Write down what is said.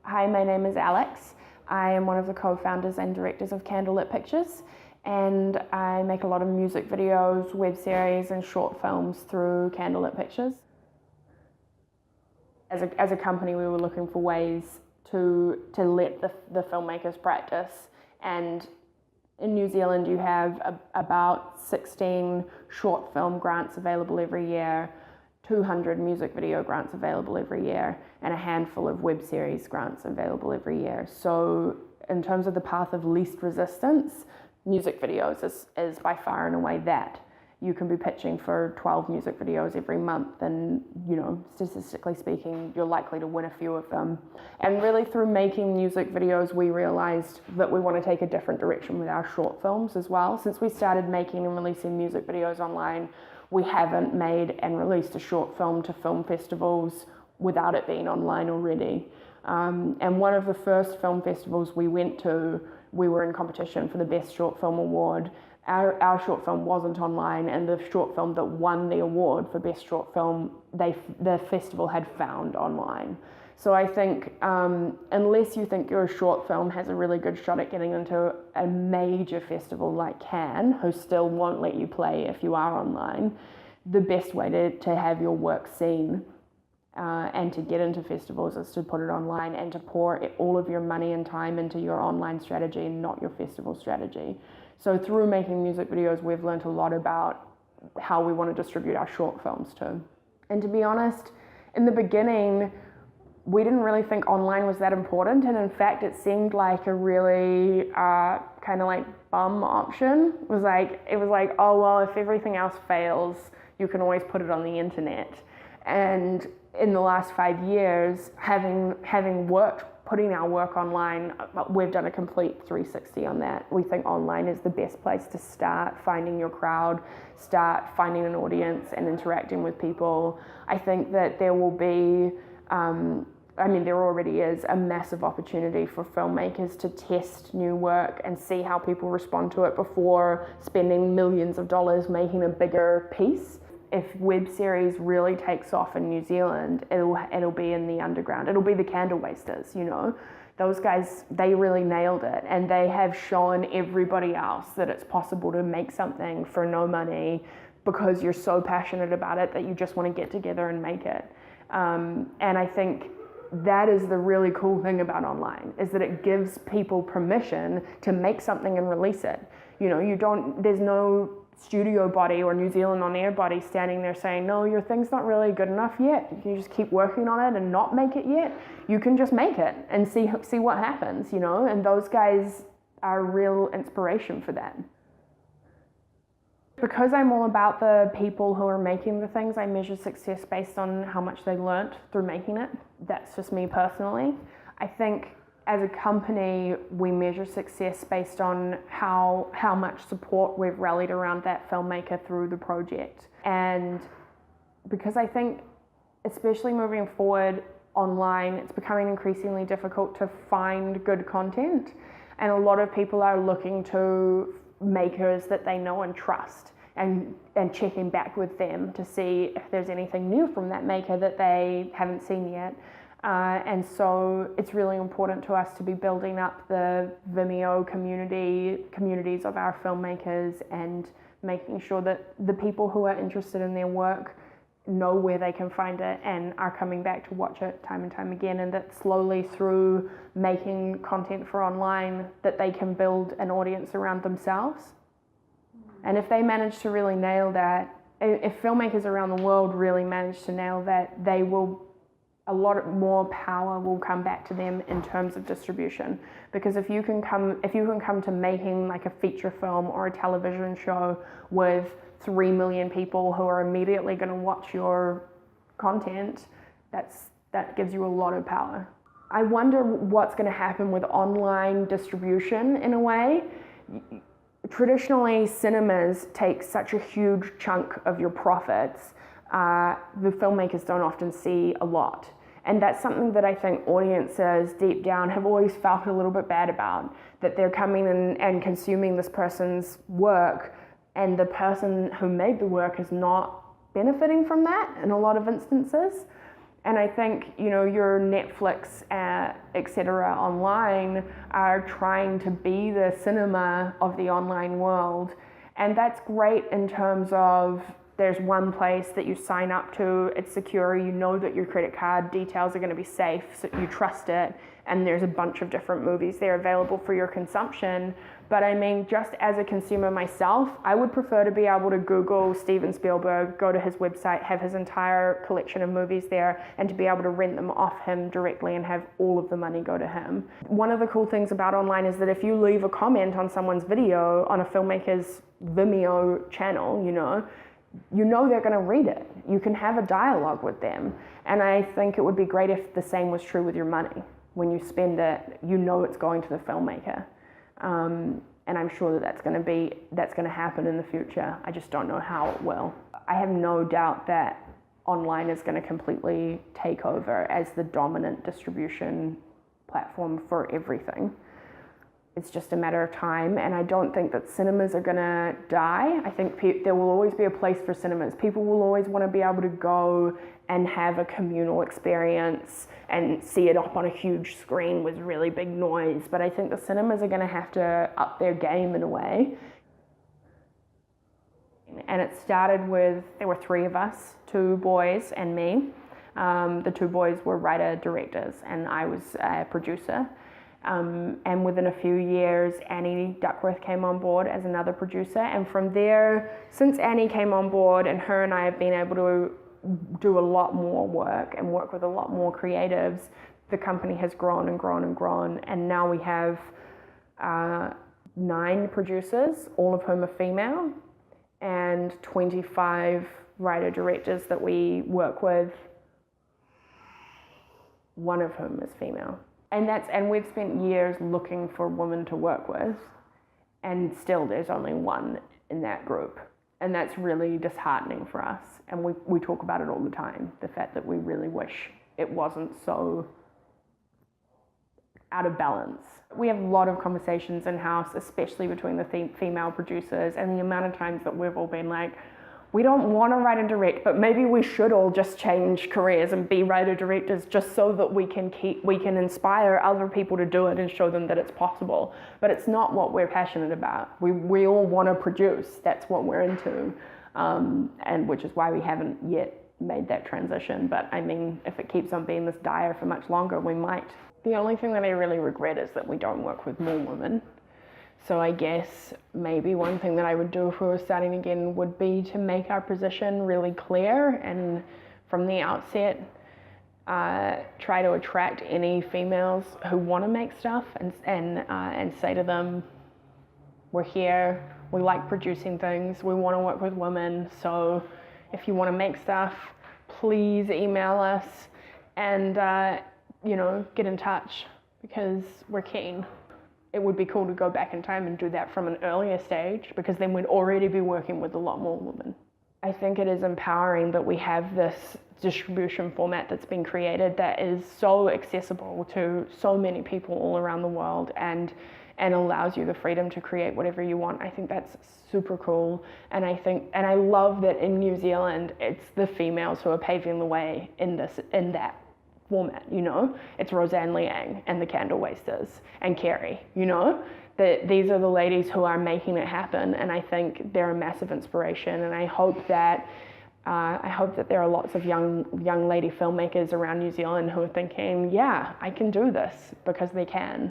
Hi, my name is Alix. I am one of the co-founders and directors of Candlelit Pictures, and I make a lot of music videos, web series, and short films through Candlelit Pictures. As a company, we were looking for ways to let the filmmakers practice, and in New Zealand you have about 16 short film grants available every year, 200 music video grants available every year, and a handful of web series grants available every year. So in terms of the path of least resistance, music videos is by far and away that. You can be pitching for 12 music videos every month, and statistically speaking, you're likely to win a few of them. And really through making music videos, we realized that we want to take a different direction with our short films as well. Since we started making and releasing music videos online, we haven't made and released a short film to film festivals without it being online already. And one of the first film festivals we went to, we were in competition for the Best Short Film Award. Our short film wasn't online, and the short film that won the award for Best Short Film, the festival had found online. So I think unless you think your short film has a really good shot at getting into a major festival like Cannes, who still won't let you play if you are online, the best way to have your work seen and to get into festivals is to put it online and to pour all of your money and time into your online strategy and not your festival strategy. So through making music videos, we've learned a lot about how we want to distribute our short films too. And to be honest, in the beginning, we didn't really think online was that important, and in fact it seemed like a really kind of like bum option. It was like, oh well, if everything else fails, you can always put it on the internet. And in the last 5 years, having worked putting our work online, we've done a complete 360 on that. We think online is the best place to start finding your crowd, start finding an audience and interacting with people. I think that there will be there already is a massive opportunity for filmmakers to test new work and see how people respond to it before spending millions of dollars making a bigger piece. If web series really takes off in New Zealand, it'll be in the underground. It'll be the Candle Wasters, Those guys, they really nailed it, and they have shown everybody else that it's possible to make something for no money because you're so passionate about it that you just want to get together and make it. And I think that is the really cool thing about online, is that it gives people permission to make something and release it. There's no studio body or New Zealand On Air body standing there saying, no, your thing's not really good enough yet. You can just keep working on it and not make it yet. You can just make it and see what happens, and those guys are a real inspiration for that. Because I'm all about the people who are making the things, I measure success based on how much they learnt through making it. That's just me personally. I think as a company, we measure success based on how much support we've rallied around that filmmaker through the project. And because I think, especially moving forward online, it's becoming increasingly difficult to find good content. And a lot of people are looking to makers that they know and trust, and checking back with them to see if there's anything new from that maker that they haven't seen yet. And so it's really important to us to be building up the Vimeo communities of our filmmakers, and making sure that the people who are interested in their work know where they can find it and are coming back to watch it time and time again, and that slowly through making content for online that they can build an audience around themselves. And if they manage to really nail that, if filmmakers around the world really manage to nail that, a lot more power will come back to them in terms of distribution. Because if you can come to making like a feature film or a television show with 3 million people who are immediately going to watch your content, that gives you a lot of power. I wonder what's going to happen with online distribution in a way. Traditionally, cinemas take such a huge chunk of your profits. The filmmakers don't often see a lot. And that's something that I think audiences deep down have always felt a little bit bad about, that they're coming in and consuming this person's work, and the person who made the work is not benefiting from that in a lot of instances. And I think, you know, your Netflix, etc. online are trying to be the cinema of the online world. And that's great in terms of there's one place that you sign up to, it's secure, you know that your credit card details are going to be safe, so you trust it, and there's a bunch of different movies there available for your consumption. But I mean, just as a consumer myself, I would prefer to be able to Google Steven Spielberg, go to his website, have his entire collection of movies there, and to be able to rent them off him directly and have all of the money go to him. One of the cool things about online is that if you leave a comment on someone's video on a filmmaker's Vimeo channel, you know they're going to read it. You can have a dialogue with them. And I think it would be great if the same was true with your money. When you spend it, you know it's going to the filmmaker. And I'm sure that's going to happen in the future. I just don't know how it will. I have no doubt that online is going to completely take over as the dominant distribution platform for everything. It's just a matter of time, and I don't think that cinemas are going to die. I think there will always be a place for cinemas. People will always want to be able to go and have a communal experience and see it up on a huge screen with really big noise, but I think the cinemas are going to have to up their game in a way. And it started with, there were 3 of us, 2 boys and me. The 2 boys were writer-directors, and I was a producer. And within a few years, Annie Duckworth came on board as another producer. And from there, since Annie came on board, and her and I have been able to do a lot more work and work with a lot more creatives, the company has grown and grown and grown. And now we have 9 producers, all of whom are female, and 25 writer-directors that we work with, one of whom is female. And we've spent years looking for women to work with, and still there's only one in that group. And that's really disheartening for us. And we talk about it all the time, the fact that we really wish it wasn't so out of balance. We have a lot of conversations in-house, especially between the female producers, and the amount of times that we've all been like, we don't want to write and direct, but maybe we should all just change careers and be writer-directors just so that we can inspire other people to do it and show them that it's possible. But it's not what we're passionate about. We all want to produce. That's what we're into, and which is why we haven't yet made that transition. But I mean, if it keeps on being this dire for much longer, we might. The only thing that I really regret is that we don't work with more women. So I guess maybe one thing that I would do if we were starting again would be to make our position really clear, and from the outset try to attract any females who want to make stuff and say to them, we're here, we like producing things, we want to work with women, so if you want to make stuff, please email us and get in touch, because we're keen. It would be cool to go back in time and do that from an earlier stage, because then we'd already be working with a lot more women. I think it is empowering that we have this distribution format that's been created that is so accessible to so many people all around the world and allows you the freedom to create whatever you want. I think that's super cool. And I love that in New Zealand, it's the females who are paving the way in that format, It's Roseanne Liang and the Candle Wasters and Carrie, that these are the ladies who are making it happen, and I think they're a massive inspiration. And I hope that there are lots of young lady filmmakers around New Zealand who are thinking, yeah, I can do this, because they can.